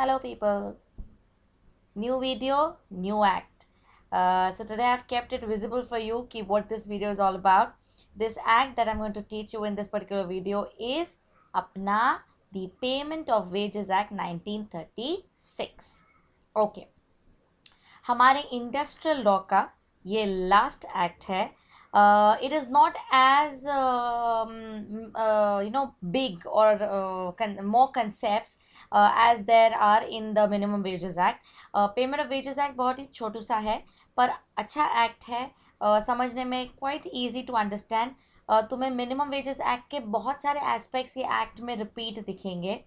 Hello people, new video, new act. So today I've kept it visible for you ki what this video is all about. This act that I'm going to teach you in this particular video is Apna, the Payment of Wages Act 1936. Okay, हमारे industrial law का ये last act है. It is not as big or more concepts as there are in the Minimum Wages Act. Payment of Wages Act बहुत ही छोटू सा है पर अच्छा act है. समझने में क्वाइट ईजी टू अंडरस्टैंड. तुम्हें मिनिमम वेजेस एक्ट के बहुत सारे एस्पेक्ट्स ये एक्ट में रिपीट दिखेंगे.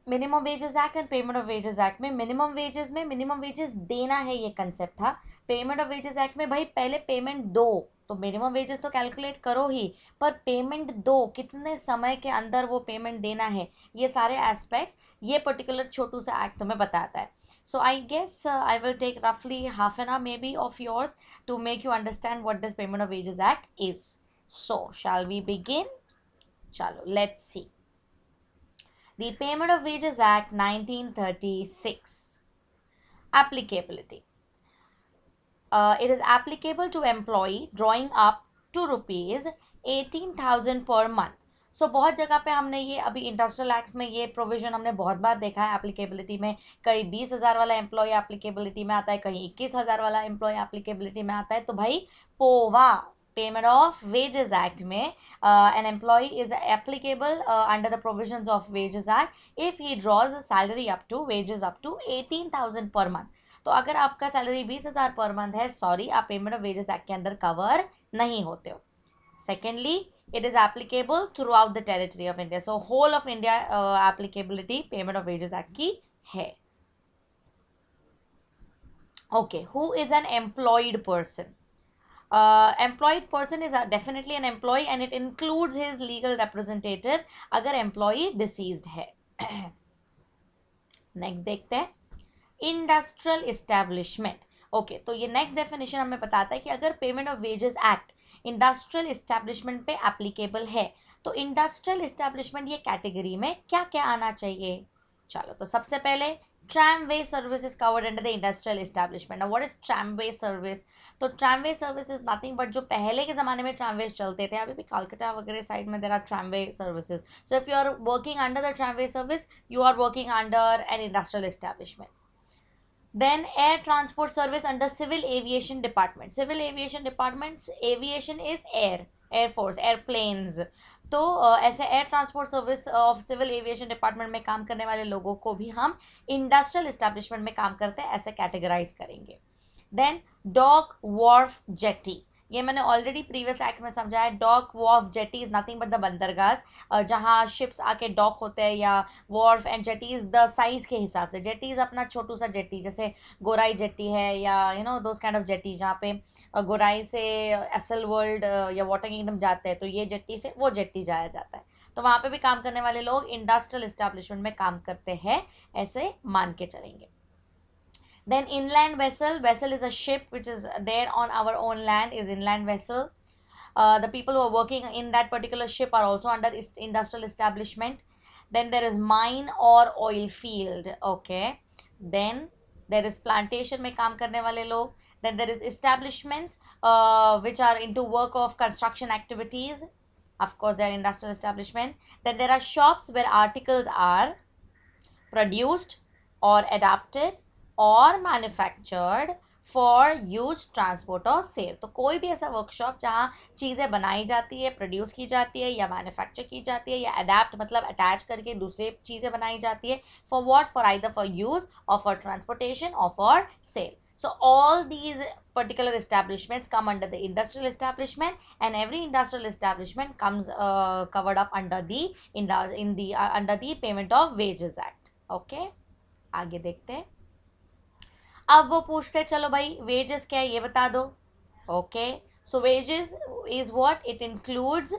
Minimum wages act and payment of wages act में मिनिमम वेजेस देना है, ये कंसेप्ट था. पेमेंट ऑफ वेजेस एक्ट में भाई पहले पेमेंट दो, तो मिनिमम वेजेस तो कैलकुलेट करो ही, पर पेमेंट दो, कितने समय के अंदर वो पेमेंट देना है, ये सारे एस्पेक्ट्स ये पर्टिकुलर छोटू सा एक्ट तुम्हें बताता है. So I guess I will take रफली half an hour may be of yours to make you understand what this payment of wages act is. So shall we begin? चलो let's see. The Payment of Wages Act 1936. Applicability. It is applicable to employee drawing up to rupees 18,000 per month. सो बहुत जगह पे हमने ये अभी industrial acts में ये provision हमने बहुत बार देखा है एप्लीकेबिलिटी में. कहीं 20,000 वाला एम्प्लॉय एप्लीकेबिलिटी में आता है, कहीं 21,000 वाला एम्प्लॉय एप्लीकेबिलिटी में आता है. तो भाई Pova Payment of Wages Act में an employee is applicable under the provisions of Wages Act if he draws a salary up to wages up to 18,000 per month. तो अगर आपका सैलरी 20,000 पर मंथ है, सॉरी आप payment of wages act के अंदर cover नहीं होते हो. Secondly it is applicable throughout the territory of India. So whole of India applicability payment of wages act की है. Okay, who is an employed person? Employed person is definitely an employee and it includes his legal representative अगर employee deceased है. Next देखते हैं industrial establishment. Okay, तो ये next definition हमें बताता है कि अगर payment of wages act industrial establishment पे एप्लीकेबल है तो इंडस्ट्रियल इस्टेब्लिशमेंट ये कैटेगरी में क्या क्या आना चाहिए. चलो, तो सबसे पहले tramway service is covered under the industrial establishment. Now what is tramway service? तो tramway service is nothing but जो पहले के ज़माने में tramways चलते थे, अभी भी कलकत्ता वगैरह साइड में there are tramway services. So if you are working under the tramway service, you are working under an industrial establishment. Then air transport service under civil aviation department. Civil aviation departments, aviation is air, air force, airplanes. तो ऐसे air transport service of civil aviation department में काम करने वाले लोगों को भी हम इंडस्ट्रियल इस्टेब्लिशमेंट में काम करते हैं ऐसे कैटेगराइज करेंगे. देन डॉक वॉर्फ जेटी, ये मैंने ऑलरेडी प्रीवियस एक्ट में समझाया है. Dock wharf jetty is nothing but the बंदरगाह जहाँ शिप्स आके डॉक होते हैं, या wharf and jetties the size के हिसाब से. जेटीज़ अपना छोटू सा जेटी जैसे गोराई जेटी है या दोस काइंड ऑफ जेटी जहाँ पे गोराई से एसल वर्ल्ड या वाटर किंगडम जाते हैं, तो ये जेटी से वो जेटी जाया जाता है. तो वहाँ पे भी काम करने वाले लोग इंडस्ट्रियल इस्टेब्लिशमेंट में काम करते हैं ऐसे मान के चलेंगे. Then inland vessel is a ship which is there on our own land, is inland vessel. The people who are working in that particular ship are also under industrial establishment. Then there is mine or oil field. Okay. Then there is plantation में काम करने वाले लोग. Then there is establishments which are into work of construction activities. Of course, they are industrial establishment. Then there are shops where articles are produced or adapted और manufactured for use transport और cell. तो कोई भी ऐसा workshop जहाँ चीज़ें बनाई जाती है, प्रोड्यूस की जाती है या मैन्युफैक्चर की जाती है या अडेप्ट मतलब अटैच करके दूसरे चीज़ें बनाई जाती है. For what? For either for use और फॉर ट्रांसपोर्टेशन और for sale. So all these particular establishments come under the industrial establishment, and every industrial establishment comes covered up under the Payment of Wages Act. Okay, आगे देखते हैं. अब वो पूछते चलो भाई वेजेस क्या है ये बता दो. Okay, so wages is what? It includes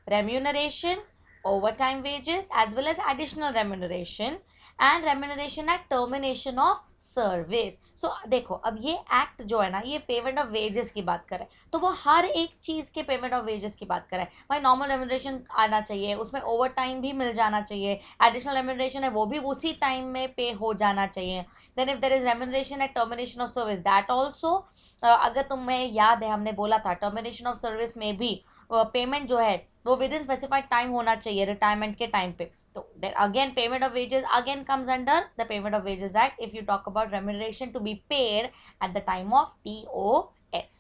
remuneration, overtime wages as well as additional remuneration and remuneration at termination of service. So देखो अब ये एक्ट जो है ना ये पेमेंट ऑफ वेजेस की बात करे तो वो हर एक चीज़ के पेमेंट ऑफ वेजेस की बात करे. भाई नॉर्मल रेम्यूनरेशन आना चाहिए, उसमें ओवर टाइम भी मिल जाना चाहिए, एडिशनल रेम्यूनरेशन है वो भी उसी टाइम में पे हो जाना चाहिए. Then if there is remuneration at termination of service that also, अगर तुम्हें याद है हमने बोला था टर्मिनेशन ऑफ सर्विस में भी पेमेंट जो है वो विद इन स्पेसिफाइड टाइम होना चाहिए रिटायरमेंट के टाइम पे. So then again payment of wages again comes under the Payment of Wages Act if you talk about remuneration to be paid at the time of TOS.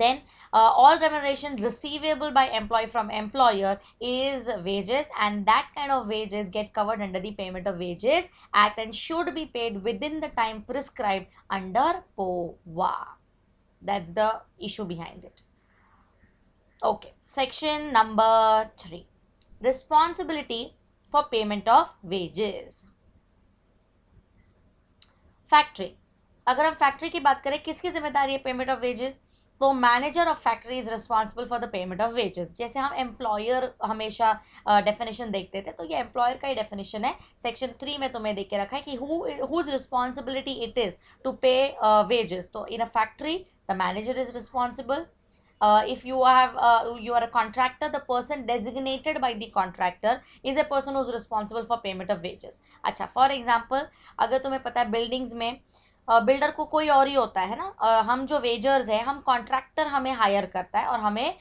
Then all remuneration receivable by employee from employer is wages, and that kind of wages get covered under the Payment of Wages Act and should be paid within the time prescribed under POVA. That's the issue behind it. Okay, section number 3. Responsibility for payment of wages. Factory, अगर हम factory की बात करें किसकी जिम्मेदारी है payment of wages, तो manager of factory is responsible for the payment of wages. जैसे हम एम्प्लॉयर हमेशा डेफिनेशन देखते थे तो ये एम्प्लॉयर का ही डेफिनेशन है. सेक्शन 3 में तुम्हें देख के रखा है कि whose responsibility it is to pay wages. तो in a factory the manager is responsible. If you are a contractor, the person designated by the contractor is a person who is responsible for payment of wages. अच्छा, for example अगर तुम्हें पता है buildings में builder को कोई और ही होता है ना, हम जो वेजर्स है हम कॉन्ट्रैक्टर हमें हायर करता है और हमें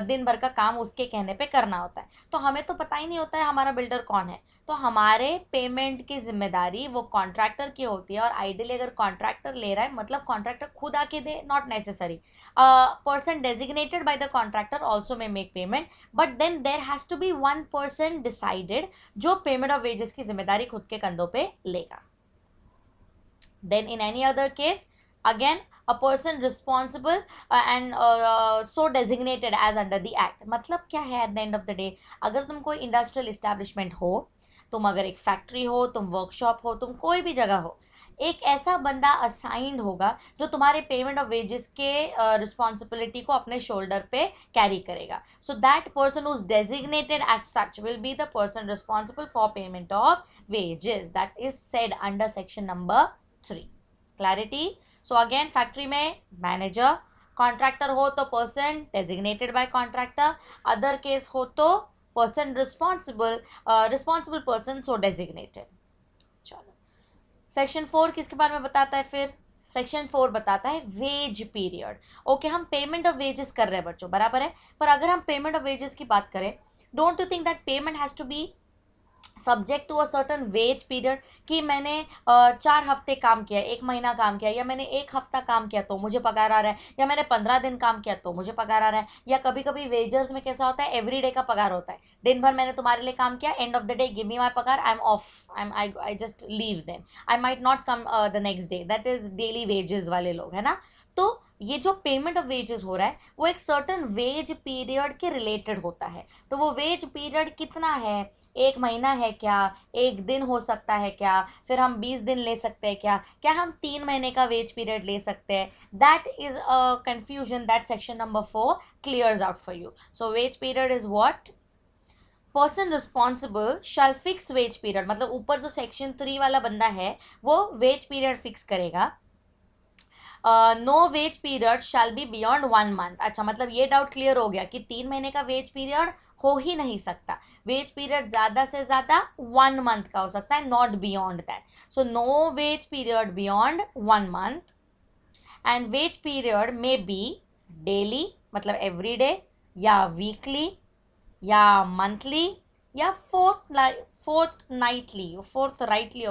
दिन भर का काम उसके कहने पे करना होता है. तो हमें तो पता ही नहीं होता है हमारा बिल्डर कौन है, तो हमारे पेमेंट की जिम्मेदारी वो कॉन्ट्रैक्टर की होती है. और आइडियली अगर कॉन्ट्रैक्टर ले रहा है मतलब कॉन्ट्रैक्टर खुद आके दे, not necessary. Person designated by the contractor also may make payment, but then there has to be one person decided जो पेमेंट ऑफ वेजेस की जिम्मेदारी खुद के कंधों पे लेगा. Then in any other case again a person responsible and so designated as under the act. मतलब क्या है at the end of the day, अगर तुम कोई इंडस्ट्रियल इस्टेब्लिशमेंट हो, तुम अगर एक फैक्ट्री हो, तुम वर्कशॉप हो, तुम कोई भी जगह हो, एक ऐसा बंदा असाइंड होगा जो तुम्हारे पेमेंट ऑफ वेजेस के रिस्पॉन्सिबिलिटी को अपने शोल्डर पे कैरी करेगा. So that person who is designated as such will be the person responsible for payment of wages. That is said under section number 3. Clarity. So again factory में manager, contractor हो तो person designated by contractor, other case हो तो person responsible person so designated. चलो section 4 किसके बारे में बताता है फिर? सेक्शन 4 बताता है वेज पीरियड. ओके, हम पेमेंट ऑफ वेजेस कर रहे हैं बच्चों, बराबर है, पर अगर हम पेमेंट ऑफ वेजेस की बात करें, don't you think that payment has to be subject to a certain wage period कि मैंने 4 हफ्ते काम किया, 1 महीना काम किया, या मैंने 1 हफ्ता काम किया तो मुझे पगार आ रहा है, या मैंने 15 दिन काम किया तो मुझे पगार आ रहा है. या कभी कभी वेजर्स में कैसा होता है एवरी डे का पगार होता है, दिन भर मैंने तुम्हारे लिए काम किया, end of the day give me my पगार, I am off, I just leave then, I might not come the next day. That is daily wages वाले लोग है ना. तो ये जो पेमेंट ऑफ वेजेस हो रहा है वो एक सर्टन वेज पीरियड के रिलेटेड होता है. तो वो वेज पीरियड कितना है, 1 महीना है क्या, 1 दिन हो सकता है क्या, फिर हम 20 दिन ले सकते हैं क्या हम 3 महीने का वेज पीरियड ले सकते हैं. That is a confusion that section number 4 clears out for you. So wage period is what, person responsible shall fix wage period, मतलब ऊपर जो सेक्शन 3 वाला बंदा है वो वेज पीरियड फिक्स करेगा. No wage period shall be beyond 1 month. अच्छा, मतलब ये डाउट क्लियर हो गया कि 3 महीने का वेज पीरियड हो ही नहीं सकता, वेज पीरियड ज़्यादा से ज़्यादा 1 मंथ का हो सकता है, not beyond that. So no wage period beyond 1 month, and wage period may be daily मतलब एवरी डे, या वीकली, या मंथली, या फोर्थ नाइटली हो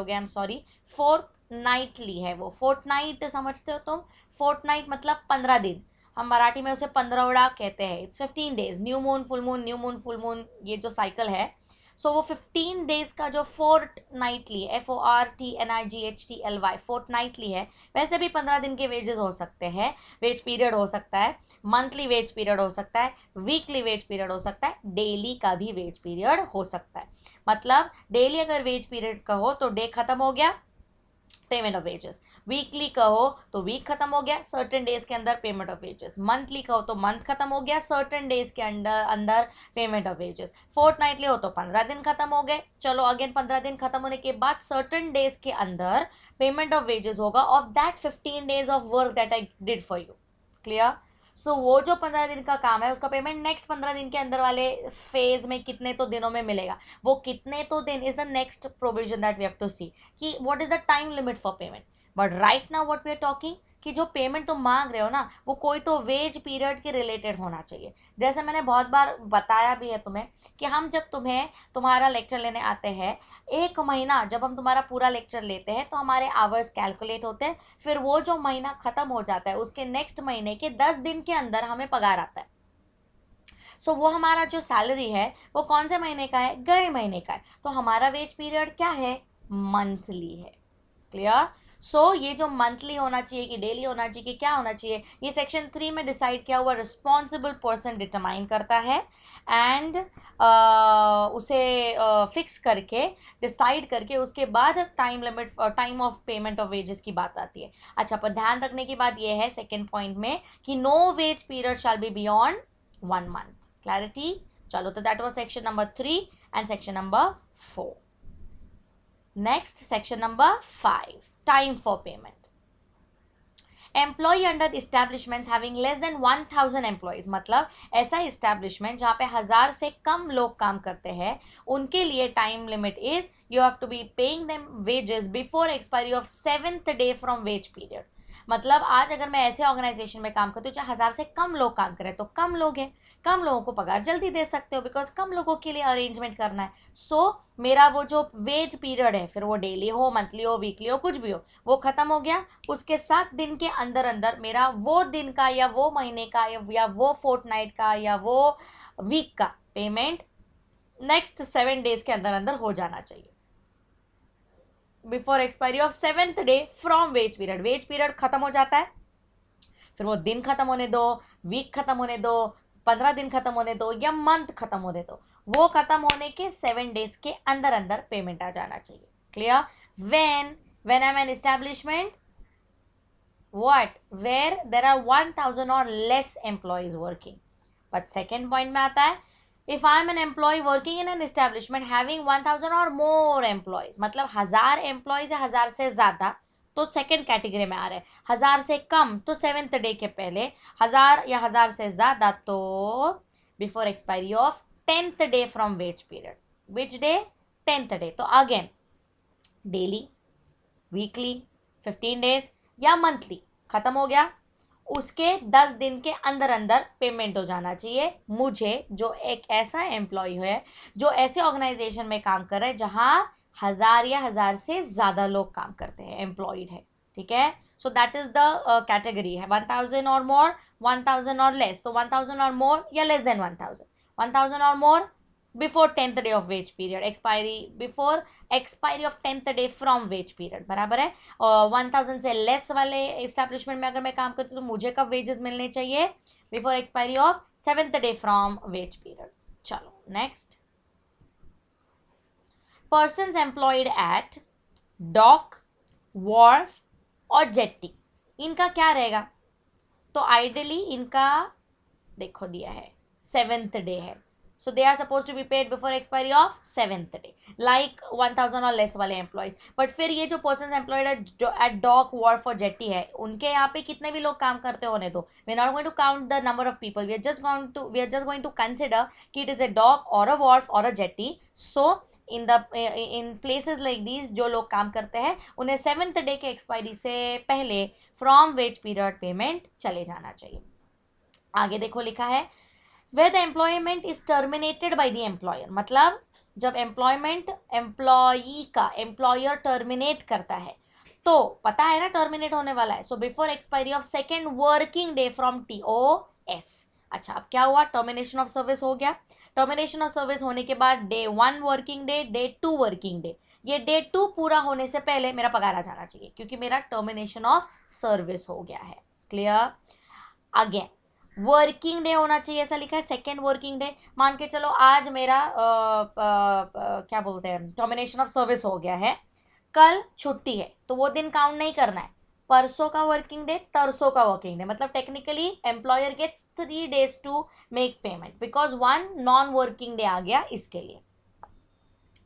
गया, I am sorry, fortnightly है वो. फोर्थ नाइट समझते हो तुम, फोर्थ नाइट मतलब 15 दिन, हम मराठी में उसे 15वड़ा कहते हैं. It's 15 days, new moon full moon, new moon full moon, ये जो साइकिल है. सो वो 15 डेज का जो fourth Knightley, FORTNIGHTLY fourth Knightley है, वैसे भी 15 दिन के वेजेस हो सकते हैं, वेज पीरियड हो सकता है, मंथली वेज पीरियड हो सकता है, वीकली वेज पीरियड हो सकता है, डेली का भी वेज पीरियड हो सकता है. मतलब डेली अगर वेज पीरियड का हो तो डे खत्म हो गया, पेमेंट ऑफ वेजेस। वीकली कहो तो वीक खत्म हो गया, सर्टेन डेज के अंदर पेमेंट ऑफ वेजेस। मंथली कहो तो मंथ खत्म हो गया, सर्टेन डेज के अंदर पेमेंट ऑफ वेजेस। फोर्टनाइटली हो तो 15 दिन खत्म हो गए, चलो अगेन 15 दिन खत्म होने के बाद सर्टेन डेज के अंदर पेमेंट ऑफ वेजेस होगा of that 15 days of work that I did for you. Clear? So वो जो 15 दिन का काम है उसका पेमेंट नेक्स्ट 15 दिन के अंदर वाले फेज में कितने तो दिनों में मिलेगा। वो कितने तो दिन is the next provision that we have to see कि what is the time limit for payment. But right now what we are talking कि जो पेमेंट तुम मांग रहे हो ना वो कोई तो वेज पीरियड के रिलेटेड होना चाहिए। जैसे मैंने बहुत बार बताया भी है तुम्हें कि हम जब तुम्हारा लेक्चर लेने आते हैं, एक महीना जब हम तुम्हारा पूरा लेक्चर लेते हैं तो हमारे आवर्स कैलकुलेट होते हैं, फिर वो जो महीना खत्म हो जाता है उसके नेक्स्ट महीने के 10 दिन के अंदर हमें पगार आता है। सो वो हमारा जो सैलरी है वो कौन से महीने का है? गए महीने का है। तो हमारा वेज पीरियड क्या है? मंथली है। क्लियर? सो ये जो मंथली होना चाहिए कि डेली होना चाहिए कि क्या होना चाहिए, ये सेक्शन 3 में डिसाइड किया हुआ रिस्पॉन्सिबल पर्सन डिटरमाइन करता है एंड उसे फिक्स करके डिसाइड करके उसके बाद time limit time of payment of wages की बात आती है। अच्छा, पर ध्यान रखने की बात यह है सेकेंड पॉइंट में कि no wage period shall be beyond 1 month. Clarity? चलो, तो that was section number 3 and section number 4। Next section number 5, time for payment. Employ under establishments having less than 1000 employees, मतलब ऐसा इस्टेब्लिशमेंट जहाँ पे 1000 से कम लोग काम करते हैं, उनके लिए time limit is you have to be paying them wages before expiry of 7th day from wage period. मतलब आज अगर मैं ऐसे ऑर्गेनाइजेशन में काम करती हूँ जहाँ 1000 से कम लोग काम करें, तो कम लोग हैं, कम लोगों को पगार जल्दी दे सकते हो बिकॉज कम लोगों के लिए अरेंजमेंट करना है। सो मेरा वो जो वेज पीरियड है, फिर वो डेली हो, मंथली हो, वीकली हो, कुछ भी हो, वो खत्म हो गया। उसके 7 दिन के अंदर अंदर मेरा वो दिन का या वो महीने का या वो फोर्टनाइट का या वो वीक का पेमेंट नेक्स्ट 7 डेज के अंदर अंदर हो जाना चाहिए before expiry of 7th day from wage period. Wage period खत्म हो जाता है, फिर वो दिन खत्म होने दो, वीक खत्म होने दो, 15 दिन खत्म होने दो या मंथ खत्म होने दो, वो खत्म होने के 7 डेज के अंदर अंदर पेमेंट आ जाना चाहिए। Clear? When I am an establishment what were there are 1000 और less employees working. But second point में आता है if I am an employ working in an establishment having 1000 और मोर एम्प्लॉयज, मतलब 1000 एम्प्लॉयज या 1000 से ज्यादा, तो सेकेंड कैटेगरी में आ रहे हैं। 1000 से कम तो 7th डे के पहले, 1000 या 1000 से ज्यादा तो before expiry of 10th day from wage period. Which day? 10th day. तो अगेन डेली, वीकली, 15 डेज या मंथली खत्म हो गया, उसके 10 दिन के अंदर अंदर पेमेंट हो जाना चाहिए मुझे, जो एक ऐसा एम्प्लॉय है जो ऐसे ऑर्गेनाइजेशन में काम कर रहा है जहां 1000 या 1000 से ज़्यादा लोग काम करते हैं, एम्प्लॉयड है। ठीक है? So that is the category है 1000 और मोर, 1000 और लेस। तो 1000 और मोर या लेस देन 1000, 1000 और more before 10th day of wage period, expiry before expiry of 10th day from wage period, बराबर है। और 1000 से लेस वाले एस्टैब्लिशमेंट में अगर मैं काम करती हूँ तो मुझे कब वेजेस मिलने चाहिए? Before expiry of 7th day from wage period. चलो next, persons employed at dock, wharf और जेट्टी, इनका क्या रहेगा? तो आइडियली इनका देखो दिया है 7th डे है, so they are supposed to be paid before expiry of 7th day like 1000 और लेस वाले एम्प्लॉयज। बट फिर ये जो person employed at dock, wharf और जेट्टी है, उनके यहाँ पे कितने भी लोग काम करते होने दो, we are not going to count the number of people, we are just going to consider कि it is a dock or a wharf or a jetty. So in places like these जो लोग काम करते हैं उन्हें 7th day के expiry से पहले फ्रॉम वेज पीरियड पेमेंट चले जाना चाहिए। आगे देखो लिखा है where the employment is terminated by the employer, मतलब जब एम्प्लॉयमेंट एम्प्लॉई का एम्प्लॉयर टर्मिनेट करता है तो पता है ना टर्मिनेट होने वाला है। So before expiry of 2nd working day from TOS। अच्छा, अब क्या हुआ? टर्मिनेशन ऑफ सर्विस हो गया। टर्मिनेशन ऑफ सर्विस होने के बाद day 1 working day, day 2 working day, ये डे 2 पूरा होने से पहले मेरा पगार आ जाना चाहिए क्योंकि मेरा टर्मिनेशन ऑफ सर्विस हो गया है। क्लियर? अगेन वर्किंग डे होना चाहिए, ऐसा लिखा है 2nd वर्किंग डे। मान के चलो आज मेरा क्या बोलते हैं टर्मिनेशन ऑफ सर्विस हो गया है, कल छुट्टी है तो वो दिन काउंट नहीं करना है, परसों का वर्किंग डे, तरसों का वर्किंग डे, मतलब technically employer gets 3 days to make payment because 1 non working day आ गया इसके लिए।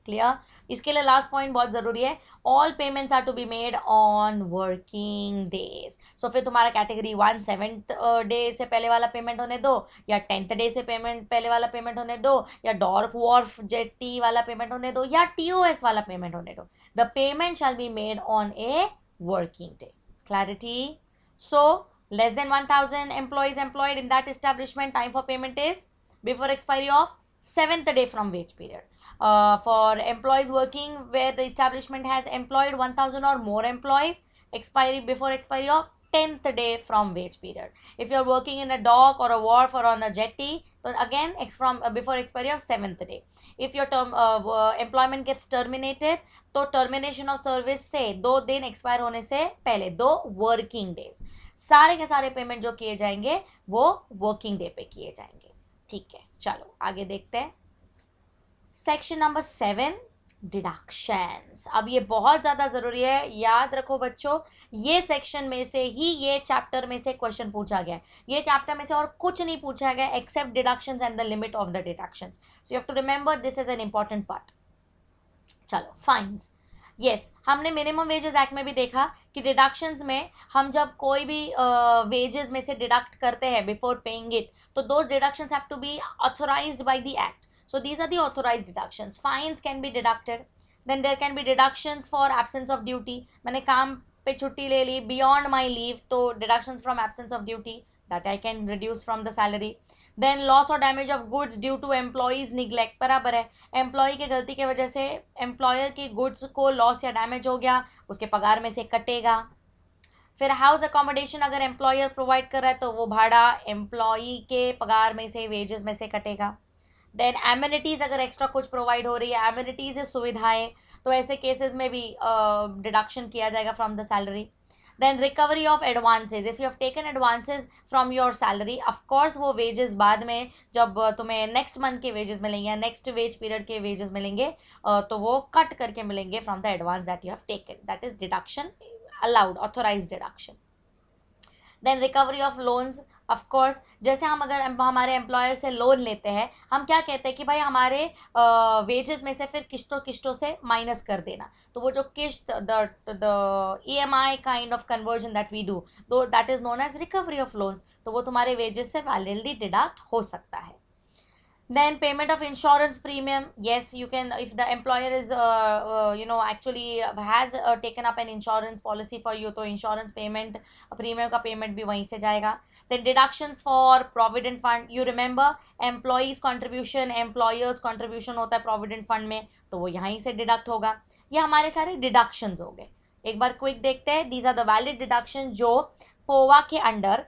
क्लियर? इसके लिए लास्ट पॉइंट बहुत जरूरी है, all payments are to be made on working days. So फिर तुम्हारा कैटेगरी 1 7th डे से पहले वाला पेमेंट होने दो, या 10th डे से पेमेंट पहले वाला पेमेंट होने दो, या डॉर्क वॉर्फ जेटी वाला पेमेंट होने दो, या टीओएस वाला पेमेंट होने दो। The payment shall be made on a working day. Clarity? So less than 1000 employees employed in that establishment, time for payment is before expiry of 7th day from wage period. For employees working where the establishment has employed 1000 or more employees, expiry before expiry of 10th day from wage period. If you are working in a dock or a wharf or on a jetty, so again from before expiry of 7th day. If your term employment gets terminated, तो termination of service से 2 दिन expire होने से पहले 2 working days सारे के सारे payment जो किए जाएंगे वो वर्किंग डे पे किए जाएंगे। ठीक है, चलो आगे देखते हैं। Section number 7, deductions. अब ये बहुत ज़्यादा ज़रूरी है, याद रखो बच्चों, ये सेक्शन में से ही ये चैप्टर में से क्वेश्चन पूछा गया है। ये चैप्टर में से और कुछ नहीं पूछा गया except deductions and the limit of the deductions. So you have to remember this is an important part. चलो, फाइन्स। यस, हमने मिनिमम वेजेस एक्ट में भी देखा कि डिडक्शंस में हम जब कोई भी वेजेस में से डिडक्ट करते हैं बिफोर पेइंग इट, तो those deductions have to be authorised by the act. So these are the authorised deductions. Fines can be deducted, then there can be deductions for absence of duty. मैंने काम पे छुट्टी ले ली beyond my leave, तो deductions from absence of duty that I can reduce from the salary. Then loss or damage of goods due to employees neglect, बराबर है, employ की गलती की वजह से एम्प्लॉयर की गुड्स को लॉस या डैमेज हो गया, उसके पगार में से कटेगा। फिर हाउस अकोमोडेशन अगर एम्प्लॉयर प्रोवाइड कर रहा है तो वो भाड़ा एम्प्लॉई के पगार में से, वेजेस में से कटेगा। देन एमिनिटीज़ अगर एक्स्ट्रा कुछ प्रोवाइड हो रही है, एमिनिटीज़ सुविधाएं, तो ऐसे केसेस में भी डिडक्शन किया जाएगा from the salary. Then recovery of advances. If you have taken advances from your salary, of course वो wages बाद में जब तुम्हें next month के wages मिलेंगे या next wage period के wages मिलेंगे, तो वो cut करके मिलेंगे from the advance that you have taken. That is deduction allowed, authorized deduction. Then recovery of loans. Of course जैसे हम अगर हमारे एम्प्लॉयर से लोन लेते हैं, हम क्या कहते हैं कि भाई हमारे वेजेस में से फिर किस्तों से माइनस कर देना, तो वो जो किस्त the EMI kind of conversion that we do, तो that is known as recovery of loans, तो वो तुम्हारे वेजेस से वैलिडली डिडक्ट हो सकता है। Then payment of insurance premium. Yes, you can, if the employer is actually has taken up an insurance policy for you, तो insurance payment premium का payment भी वहीं से जाएगा। Then deductions for provident fund. You remember employees contribution, employers contribution होता है provident fund में, तो वो यहीं से deduct होगा। ये हमारे सारे deductions हो गए। एक बार क्विक देखते हैं। These are the valid deductions जो पोवा के अंडर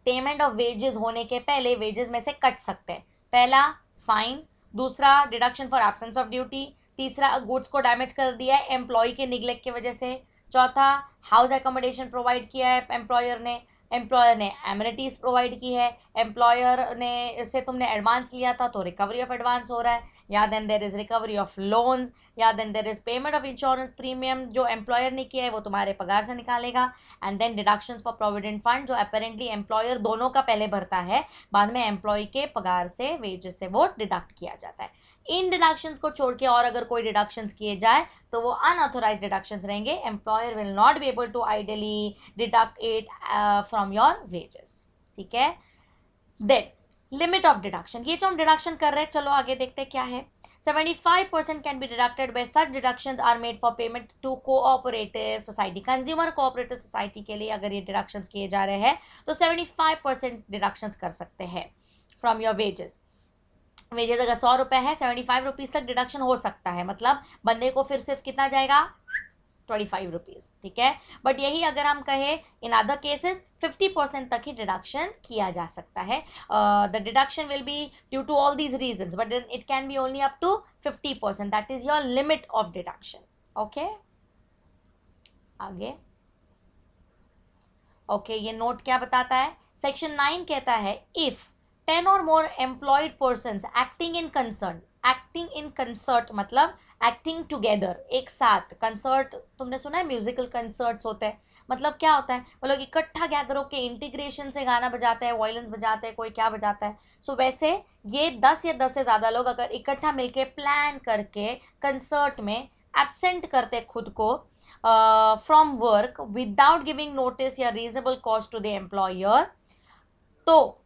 पेमेंट ऑफ वेजेस होने के पहले वेजेस में से कट सकते हैं। पहला फाइन, दूसरा deduction for absence of duty, तीसरा गुड्स को डैमेज कर दिया है एम्प्लॉय के निगलेक्ट की वजह से, चौथा हाउस एकोमोडेशन प्रोवाइड किया है एम्प्लॉयर ने एमिनिटीज़ प्रोवाइड की है, एम्प्लॉयर ने से तुमने एडवांस लिया था तो रिकवरी ऑफ एडवांस हो रहा है, या then there is recovery of loans, या then there is payment of insurance premium जो एम्प्लॉयर ने किया है वो तुम्हारे पगार से निकालेगा, and then deductions for provident fund जो अपेरेंटली एम्प्लॉयर दोनों का पहले भरता है, बाद में एम्प्लॉय के पगार से वेजेस से वो डिडक्ट किया जाता है। इन डिडक्शंस को छोड़ के और अगर कोई डिडक्शंस किए जाए तो वो अनऑथोराइज डिडक्शंस रहेंगे। Employer will not be able to idly deduct it from your wages. ठीक है, देन लिमिट ऑफ डिडक्शन, ये जो हम डिडक्शन कर रहे हैं, चलो आगे देखते हैं क्या है। 75% can be deducted where such deductions are made for payment to cooperative society, consumer cooperative society के लिए अगर ये डिडक्शंस किए जा रहे हैं तो 75% डिडक्शंस कर सकते हैं फ्रॉम योर वेजेस। वेजेस अगर 100 रुपये है, 75 रुपीज़ तक डिडक्शन हो सकता है, मतलब बंदे को फिर सिर्फ कितना जाएगा, 25 रुपीज़। ठीक है, बट यही अगर हम कहें इन अदर केसेस 50% तक ही डिडक्शन किया जा सकता है। The deduction will be due to all these reasons, but then it can be only up to 50%, that is your limit of deduction. Okay, आगे ओके, ये नोट क्या बताता है, सेक्शन 9 कहता है if 10 or more employed persons acting in concern, acting in concert मतलब acting together, एक साथ। कंसर्ट तुमने सुना है, म्यूजिकल कंसर्ट्स होते हैं, मतलब क्या होता है, वो लोग इकट्ठा गैदर होकर इंटीग्रेशन से गाना बजाते हैं, वायलिन्स बजाते हैं, कोई क्या बजाता है। सो वैसे ये 10 या 10 से ज़्यादा लोग अगर इकट्ठा मिलके प्लान करके कंसर्ट में एब्सेंट करते खुद को from work without giving notice या reasonable cost to the employer, तो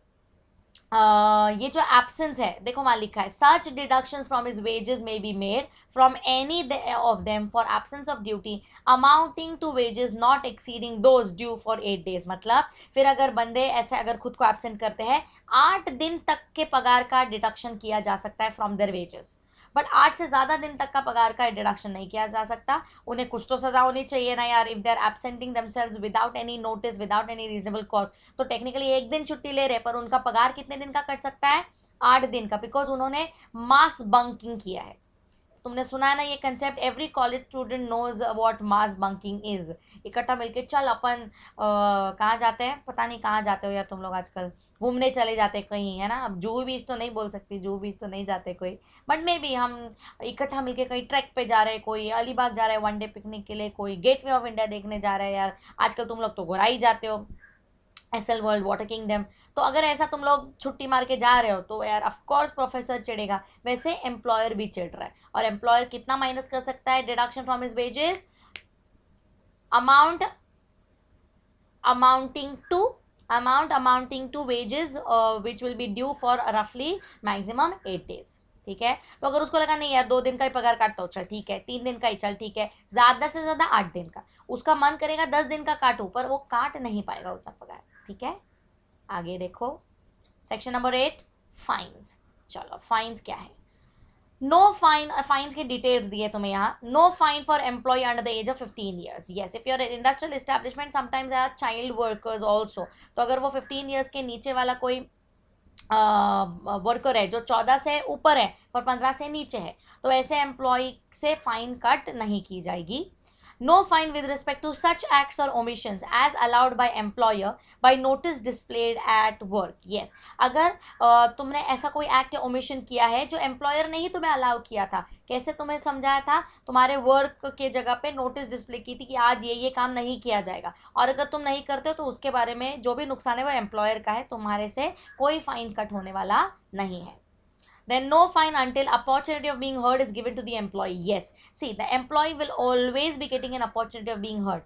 ये जो एब्सेंस है, देखो वहां लिखा है such deductions from his wages may be made from any of them for absence of duty amounting to wages not exceeding those due for 8 days। मतलब फिर अगर बंदे ऐसे अगर खुद को एब्सेंट करते हैं, 8 दिन तक के पगार का डिडक्शन किया जा सकता है फ्रॉम देयर वेजेस, बट 8 से ज़्यादा दिन तक का पगार का डिडक्शन नहीं किया जा सकता। उन्हें कुछ तो सजा होनी चाहिए ना यार, if they are absenting themselves without any notice, without any reasonable cost, तो टेक्निकली 1 दिन छुट्टी ले रहे, पर उनका पगार कितने दिन का कट सकता है, 8 दिन का, बिकॉज उन्होंने मास बंकिंग किया है। तुमने सुना है ना ये concept, every college student knows what mass bunking is. इकट्ठा मिलके चल अपन कहाँ जाते हैं, पता नहीं कहाँ जाते हो यार तुम लोग आजकल, घूमने चले जाते कहीं, है ना। अब जूहू बीच तो नहीं बोल सकती, जूहू बीच तो नहीं जाते कोई, बट मे बी हम इकट्ठा मिलके कहीं ट्रैक पे जा रहे हैं, कोई अलीबाग जा रहा है 1 day पिकनिक के लिए, कोई गेटवे ऑफ इंडिया देखने जा रहा है यार, आजकल तुम लोग तो गोराई जाते हो, एसएल वर्ल्ड, वाटर किंगडम। तो अगर ऐसा तुम लोग छुट्टी मार के जा रहे हो तो यार ऑफ कोर्स प्रोफेसर चिढ़ेगा, वैसे एम्प्लॉयर भी चिढ़ रहा है। और एम्प्लॉयर कितना माइनस कर सकता है deduction from his wages, amount amounting to wages which will be due for रफली मैक्सिमम 8 days। ठीक है, तो अगर उसको लगा नहीं यार 2 दिन का ही पगार काटता हूँ, चल ठीक है, 3 दिन का ही, चल ठीक है, ज़्यादा से ज़्यादा 8 दिन का, उसका मन करेगा 10 दिन का काटूँ, पर वो काट नहीं पाएगा उतना पगार। ठीक है, आगे देखो सेक्शन नंबर 8, फाइन्स। चलो फाइन्स क्या है, नो फाइन, फाइन्स के डिटेल्स दिए तुम्हें यहाँ। No fine for employ under the age of 15 years। Yes, if your industrial establishment sometimes are child workers also, तो अगर वो 15 years के नीचे वाला कोई वर्कर है जो 14 से ऊपर है पर 15 से नीचे है, तो ऐसे एम्प्लॉय से फाइन कट नहीं की जाएगी। No fine with respect to such acts or omissions as allowed by employer by notice displayed at work। Yes, अगर तुमने ऐसा कोई एक्ट या ओमिशन किया है जो एम्प्लॉयर ने ही तुम्हें अलाउ किया था, कैसे तुम्हें समझाया था, तुम्हारे वर्क के जगह पे नोटिस डिस्प्ले की थी कि आज ये काम नहीं किया जाएगा, और अगर तुम नहीं करते हो तो उसके बारे में जो भी नुकसान है वो एम्प्लॉयर का है, तुम्हारे से कोई फाइन कट होने वाला नहीं है। Then no fine until opportunity of being heard is given to the employee। Yes, see the employee will always be getting an opportunity of being heard।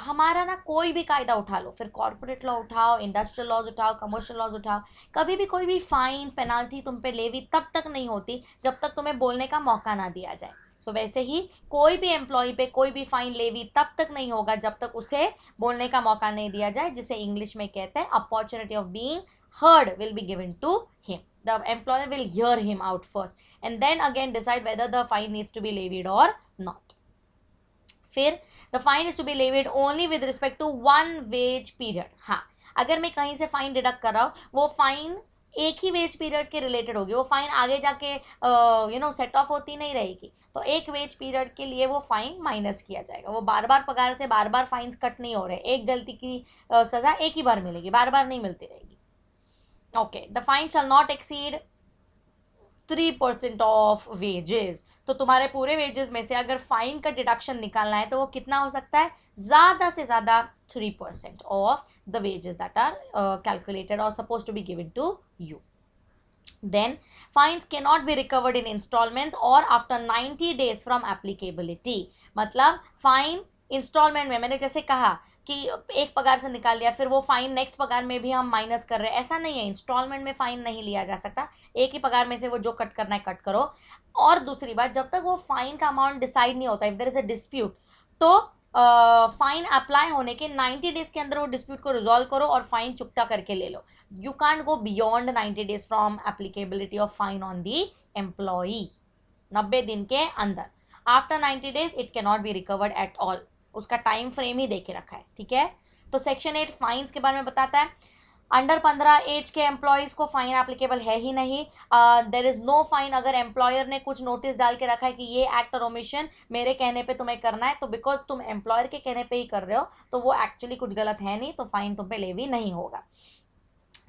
हमारा ना कोई भी कायदा उठा लो, फिर कॉर्पोरेट लॉ उठाओ, इंडस्ट्रियल लॉज उठाओ, कमर्शियल लॉज उठाओ, कभी भी कोई भी फाइन पेनाल्टी तुम पे लेवी तब तक नहीं होती जब तक तुम्हें बोलने का मौका ना दिया जाए। सो वैसे ही कोई भी एम्प्लॉय पे कोई भी फाइन लेवी तब तक नहीं होगा जब तक उसे बोलने का मौका नहीं दिया जाए, जिसे इंग्लिश में कहते हैं opportunity of being heard will be given to him। The employer will hear him out first and then again decide whether the fine needs to be levied or not। फिर the fine is to be levied only with respect to 1 wage period। हाँ, अगर मैं कहीं से fine deduct कर रहा हूँ, वो फाइन एक ही वेज पीरियड के रिलेटेड होगी, वो फाइन आगे जाके सेट ऑफ होती नहीं रहेगी, तो एक वेज पीरियड के लिए वो फाइन माइनस किया जाएगा। वो बार बार पगार से बार बार फाइन्स कट नहीं हो रहे, एक गलती की सज़ा एक ही बार मिलेगी, बार बार नहीं मिलती रहेगी। Okay, the fine shall not exceed 3% of wages. तो तुम्हारे पूरे वेजेस में से अगर फाइन का डिडक्शन निकालना है तो वो कितना हो सकता है, ज़्यादा से ज़्यादा 3% of the wages that are calculated और suppose to be given to you. Then fines cannot be recovered in installments or after 90 days from applicability। मतलब फाइन इंस्टॉलमेंट में, मैंने जैसे कहा कि एक पगार से निकाल लिया, फिर वो फाइन नेक्स्ट पगार में भी हम माइनस कर रहे हैं, ऐसा नहीं है। इंस्टॉलमेंट में फाइन नहीं लिया जा सकता, एक ही पगार में से वो जो कट करना है कट करो। और दूसरी बात, जब तक वो फाइन का अमाउंट डिसाइड नहीं होता, if there is a dispute, तो फाइन अप्लाई होने के 90 डेज के अंदर वो डिस्प्यूट को रिजॉल्व करो और फाइन चुकता करके ले लो। You can't go beyond 90 days from applicability of fine on the employee. 90 दिन के अंदर, after 90 days it can not be recovered at all, उसका टाइम फ्रेम ही दे के रखा है। ठीक है, तो सेक्शन 8 फाइन्स के बारे में बताता है। अंडर 15 एज के एम्प्लॉयज़ को फाइन एप्लीकेबल है ही नहीं। देयर इज़ नो फाइन अगर एम्प्लॉयर ने कुछ नोटिस डाल के रखा है कि ये एक्ट और ओमिशन मेरे कहने पे तुम्हें करना है, तो बिकॉज तुम एम्प्लॉयर के कहने पे ही कर रहे हो तो वो एक्चुअली कुछ गलत है नहीं, तो फाइन तुम पे लेवी नहीं होगा।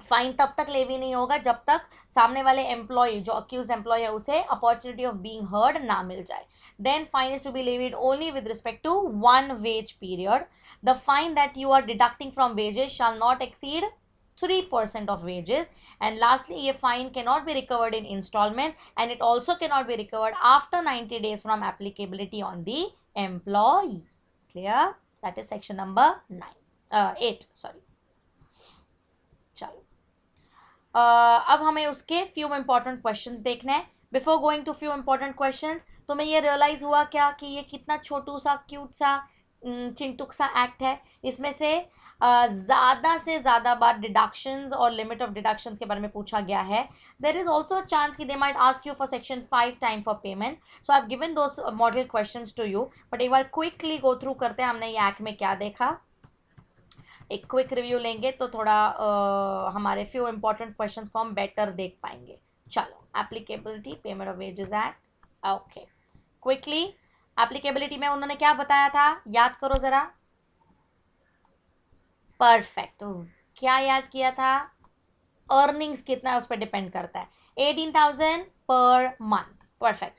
फाइन तब तक लेवी नहीं होगा जब तक सामने वाले एम्प्लॉय, जो अक्यूज्ड एम्प्लॉय है, उसे अपॉर्चुनिटी ऑफ बीइंग हर्ड ना मिल जाए. Then fine is to be levied only with respect to 1 wage period. The fine that you are deducting from wages shall not exceed 3% of wages. And lastly, ये fine cannot be recovered in installments, and it also cannot be recovered after 90 days from applicability on the employee. Clear? That is section number 8. Sorry. चलो, अब हमें उसके few important questions देखने हैं. Before going to few important questions, तुम्हें ये realise हुआ क्या कि ये कितना छोटू सा क्यूट सा चिंटुक सा एक्ट है. इसमें से ज़्यादा से ज़्यादा बार डिडक्शंस और लिमिट ऑफ डिडक्शंस के बारे में पूछा गया है. There is also a chance कि they might ask you for section 5 time for payment. So I have given those model questions to you, but एक बार क्विकली गो थ्रू करते हैं हमने ये एक्ट में क्या देखा. एक क्विक रिव्यू लेंगे तो थोड़ा हमारे फ्यू इंपॉर्टेंट क्वेश्चंस को हम बेटर देख पाएंगे. चलो, applicability payment of wages act. Okay, quickly applicability में उन्होंने क्या बताया था, याद करो जरा. परफेक्ट. क्या याद किया था, अर्निंग्स कितना है उस पर डिपेंड करता है. 18,000 पर month. Perfect.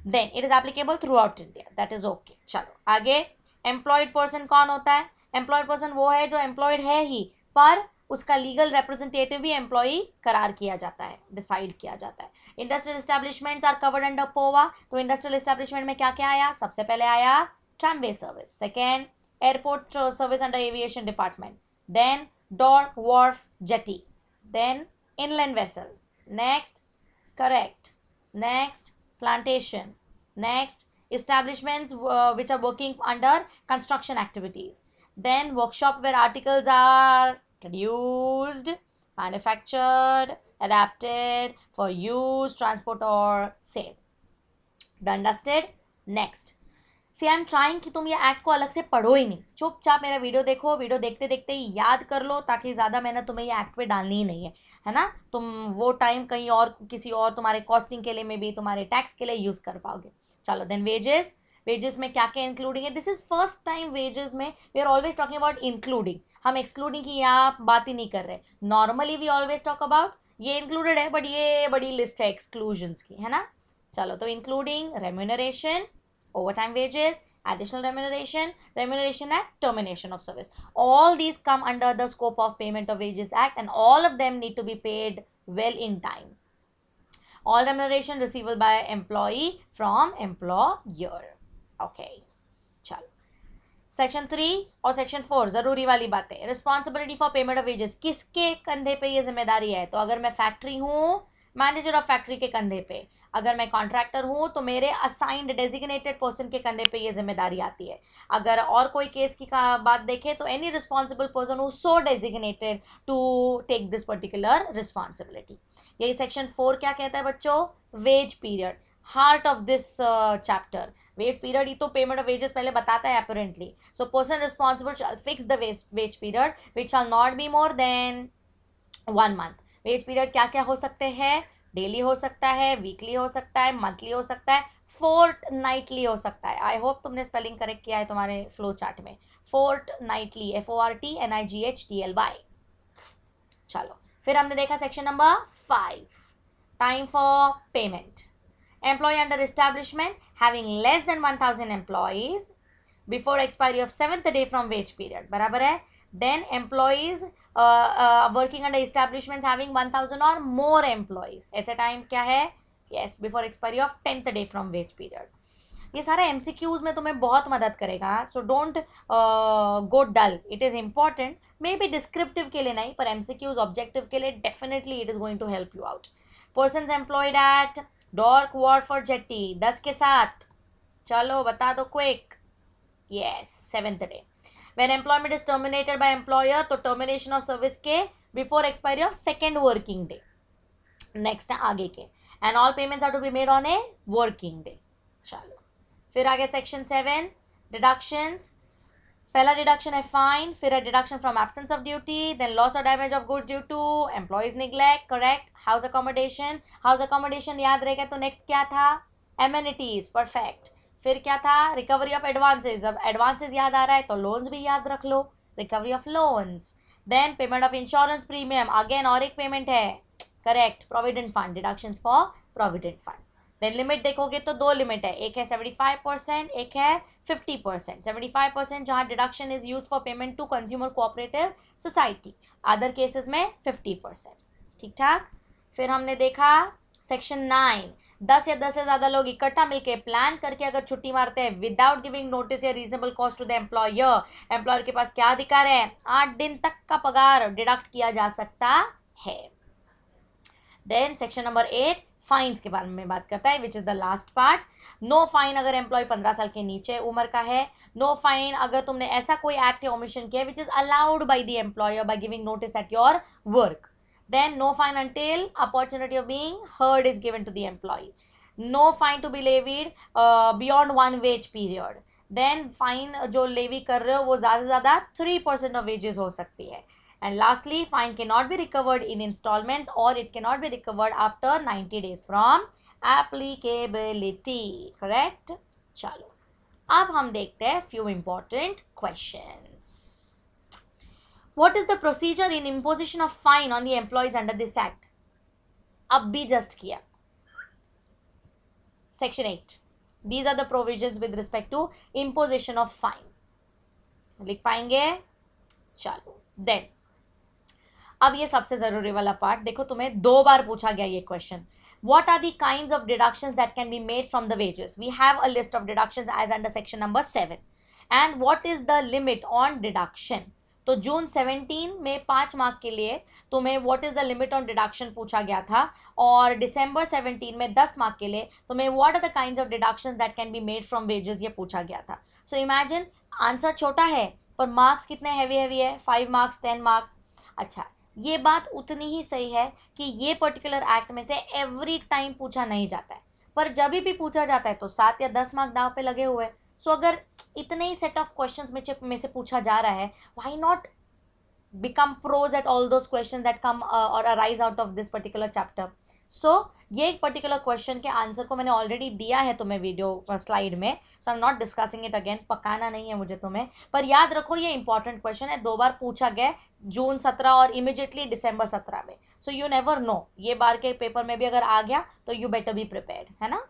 Then it is applicable throughout India. That is okay. चलो आगे. एम्प्लॉयड पर्सन कौन होता है. एम्प्लॉयड पर्सन वो है जो एम्प्लॉयड है ही, पर उसका लीगल रिप्रेजेंटेटिव भी एम्प्लॉई करार किया जाता है, डिसाइड किया जाता है. Industrial establishments are covered under पोवा. तो इंडस्ट्रियल एस्टैब्लिशमेंट में क्या क्या आया, सबसे पहले आया tramway service. Second, airport service under aviation department. Then dock, wharf, jetty. Then inland vessel. Next, correct. Next, plantation. Next, establishments which are working under construction activities. Then workshop where articles are produced, manufactured, adapted for use, transport or sale. Done, dusted. Next. See I am trying कि तुम ये act को अलग से पढ़ो ही नहीं, चुपचाप मेरा वीडियो देखो, वीडियो देखते देखते ही याद कर लो, ताकि ज़्यादा मेहनत तुम्हें ये एक्ट पे डालनी ही नहीं है ना. तुम वो टाइम कहीं और किसी और तुम्हारे कॉस्टिंग के लिए में भी, तुम्हारे टैक्स के लिए यूज़ कर पाओगे. चलो, देन वेजेस. वेजेस में क्या क्या इंक्लूडिंग है. This is first time wages में we are always talking about including. हम एक्सक्लूडिंग की यहाँ बात ही नहीं कर रहे. Normally we always talk about ये इंक्लूडेड है, बट ये बड़ी लिस्ट है एक्सक्लूजन्स की, है ना. चलो, तो including remuneration, overtime wages, additional remuneration, remuneration at termination of service. All these come under the scope of Payment of Wages Act, and all of them need to be paid well in time. All remuneration receivable by employee from employer. Okay, चलो. Section 3 और section 4 ज़रूरी वाली बातें. Responsibility for payment of wages, किसके कंधे पे ये जिम्मेदारी है. तो अगर मैं फैक्ट्री हूँ, मैनेजर ऑफ फैक्ट्री के कंधे पे. अगर मैं कॉन्ट्रैक्टर हूँ तो मेरे असाइंड डेजिग्नेटेड पर्सन के कंधे पे ये जिम्मेदारी आती है. अगर और कोई केस की बात देखें तो any responsible person who so designated to take this particular responsibility. यही सेक्शन 4 क्या कहता है बच्चों, wage period, heart of this chapter. Wage period ही तो पेमेंट ऑफ वेजेस पहले बताता है apparently. So person responsible shall fix the wage period which shall not be more than 1 month. Wage period क्या क्या हो सकते हैं, डेली हो सकता है, वीकली हो सकता है, मंथली हो सकता है, फोर्टनाइटली हो सकता है. आई होप तुमने स्पेलिंग करेक्ट किया है तुम्हारे फ्लो चार्ट में. Fortnightly, FORTNIGHTLY. चलो, फिर हमने देखा section number 5, time for payment. Employ under establishment having less than 1000 employees before expiry of 7th day from wage period. बराबर है. Then employees working under establishments having 1000 or more employees. ऐसे time क्या है, yes, before expiry of 10th day from wage period. ये सारा MCQs में तुम्हें बहुत मदद करेगा. So don't go dull. It is important. Maybe descriptive के लिए नहीं, पर MCQs objective के लिए definitely it is going to help you out. Persons employed at dock, wharf or jetty. 10 के साथ. चलो बता दो quick. Yes, 7th day. When employment is terminated by employer, तो termination of service के before expiry of 2nd working day. Next है आगे के. And all payments are to be made on a working day. चलो, फिर आगे section 7, deductions. पहला deduction है fine, फिर है deduction from absence of duty, then loss or damage of goods due to employees neglect, correct. House accommodation. House accommodation याद रहेगा तो next क्या था, amenities, perfect. फिर क्या था, रिकवरी ऑफ एडवांसेज. अब एडवांसेज याद आ रहा है तो लोन्स भी याद रख लो, recovery of loans. Then payment of insurance premium, again और एक पेमेंट है, correct, provident fund, deductions for provident fund. Then limit देखोगे तो दो लिमिट है, एक है 75%, एक है 50%। 75% जहां deduction is use for payment to consumer cooperative society, other cases में 50%। ठीक ठाक। फिर हमने देखा सेक्शन 9, 10 या 10 से ज्यादा लोग इकट्ठा मिलकर प्लान करके अगर छुट्टी मारते हैं विदाउट गिविंग नोटिस या reasonable cost to the employer, employer के पास क्या अधिकार है, 8 दिन तक का पगार डिडक्ट किया जा सकता है। देन सेक्शन नंबर 8 फाइन्स के बारे में बात करता है, which is the last part. No fine अगर एम्प्लॉय 15 साल के नीचे उम्र का है, नो फाइन अगर तुमने ऐसा कोई एक्ट या ओमिशन किया which is allowed by the employer by giving notice at your work. Then no fine until opportunity of being heard is given to the employee. No fine to be levied beyond 1 wage period. Then fine जो levy कर रहे हो वो ज़्यादा से ज़्यादा 3% of wages हो सकती है. And lastly, fine cannot be recovered in installments or it cannot be recovered after 90 days from applicability. Correct? चलो अब हम देखते हैं few important questions. What is the procedure in imposition of fine on the employees under this act? अब भी just किया section 8, these are the provisions with respect to imposition of fine. लिख पाएंगे? चलो देन अब ये सबसे जरूरी वाला पार्ट देखो, तुम्हें 2 बार पूछा गया ये question. What are the kinds of deductions that can be made from the wages? We have a list of deductions as under section number 7. And what is the limit on deduction? तो जून 17 में 5 mark के लिए तुम्हें what is the limit on deduction पूछा गया था, और दिसंबर 17 में 10 मार्क के लिए तुम्हें what are the kinds of deductions that can be made from wages ये पूछा गया था. सो इमेजिन आंसर छोटा है पर मार्क्स कितने हैवी है, 5 मार्क्स 10 मार्क्स. अच्छा ये बात उतनी ही सही है कि ये पर्टिकुलर एक्ट में से एवरी टाइम पूछा नहीं जाता है, पर जब भी पूछा जाता है तो 7 या 10 मार्क दाव पे लगे हुए. सो अगर इतने ही सेट ऑफ क्वेश्चंस में से पूछा जा रहा है, why not become pros at all those questions that come or arise out of this particular chapter. So ये एक पर्टिकुलर क्वेश्चन के आंसर को मैंने ऑलरेडी दिया है तुम्हें वीडियो स्लाइड में, so I am not discussing it again, पकाना नहीं है मुझे तुम्हें, पर याद रखो ये इंपॉर्टेंट क्वेश्चन है, 2 बार पूछा गया, जून 17 और इमिजिएटली दिसंबर 17 में. सो यू नेवर नो, ये बार के पेपर में भी अगर आ गया तो यू बेटर बी प्रिपेयर्ड, है ना.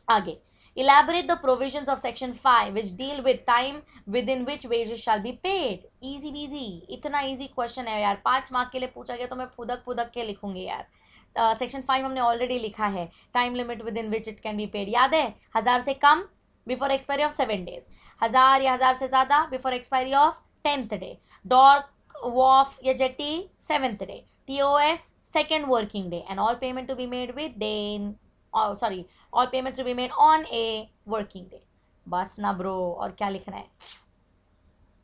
आगे elaborate the provisions of section 5 which deal with time within which wages shall be paid. easy busy, इतना easy question है यार, 5 मार्क के लिए पूछा गया तो मैं फुदक के लिखूंगी यार. सेक्शन 5 हमने ऑलरेडी लिखा है, time limit within which it can be paid, याद है, 1000 से कम बिफोर एक्सपायरी ऑफ 7 days, 1000 या 1000 से ज़्यादा before expiry of 10th day, डॉक वॉफ या जेटी 7th day, TOS 2nd working day, and all payment to be made within all payments to be made on a working day. बस ना bro, और क्या लिखना है.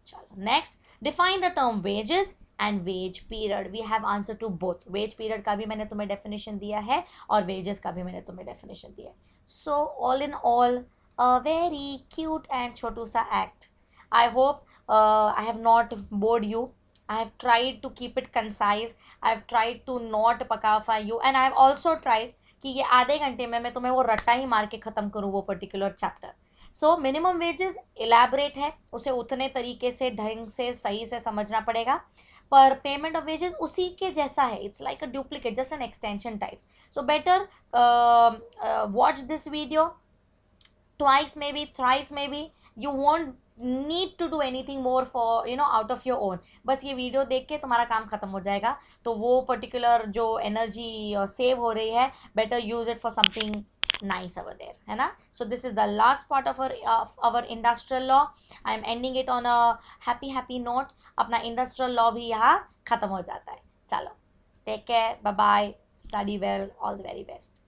चलो next, define the term wages and wage period. We have answer to both. Wage period का भी मैंने तुम्हें डेफिनेशन दिया है और वेजेस का भी मैंने तुम्हें डेफिनेशन दिया है. So all in all a very cute and छोटू सा act. I hope I have not bored you. I have tried to keep it concise. I have tried to not pakafy you, and I have also tried कि ये आधे घंटे में मैं तुम्हें वो रट्टा ही मार के ख़त्म करूँ वो particular chapter. So minimum wages elaborate है, उसे उतने तरीके से ढंग से सही से समझना पड़ेगा, पर पेमेंट ऑफ वेजेस उसी के जैसा है, it's like a duplicate, just an extension types. So better watch this video twice may be, thrice may be, you won't need to do anything more for out of your own. बस ये video देख के तुम्हारा काम खत्म हो जाएगा, तो वो पर्टिकुलर जो एनर्जी सेव हो रही है, better use it for something nice over there, है ना. So this is the last part of our industrial law. I am ending it on a happy note. अपना इंडस्ट्रियल लॉ भी यहाँ खत्म हो जाता है. चलो take care, bye bye, study well, all the very best.